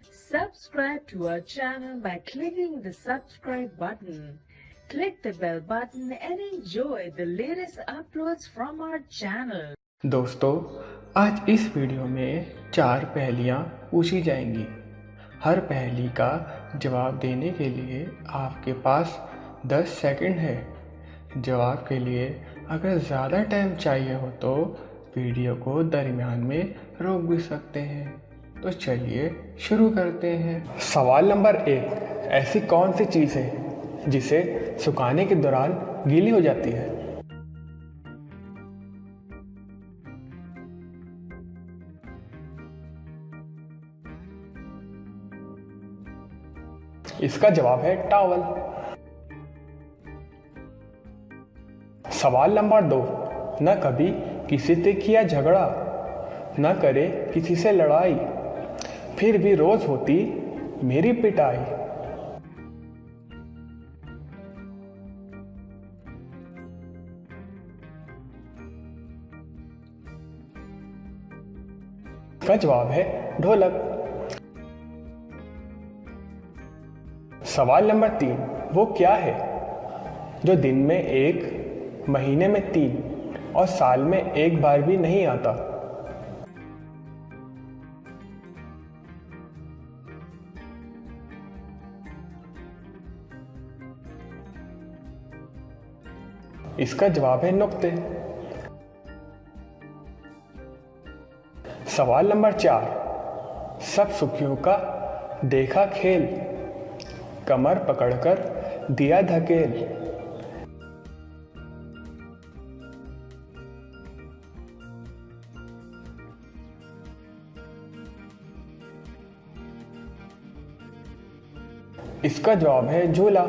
Subscribe to our channel by clicking the subscribe button. Click the bell button and enjoy the latest uploads from our channel. दोस्तों, आज इस video में 4 पहेलियाँ पूछी जाएंगी। हर पहेली का जवाब देने के लिए आपके पास 10 सेकंड है। जवाब के लिए अगर ज़्यादा टाइम चाहिए हो तो वीडियो को दरमियान में रोक भी सकते हैं। तो चलिए शुरू करते हैं। सवाल नंबर 1, ऐसी कौन सी चीज़ है जिसे सुखाने के दौरान गीली हो जाती है? इसका जवाब है टॉवल। सवाल नंबर 2, न कभी किसी से किया झगड़ा, न करे किसी से लड़ाई, फिर भी रोज होती मेरी पिटाई। इसका जवाब है ढोलक। सवाल नंबर 3, वो क्या है जो दिन में 1, महीने में 3 और साल में 1 बार भी नहीं आता? इसका जवाब है नुक्ते। सवाल नंबर 4, सब सुखियों का देखा खेल, कमर पकड़कर दिया धकेल। इसका जवाब है झूला।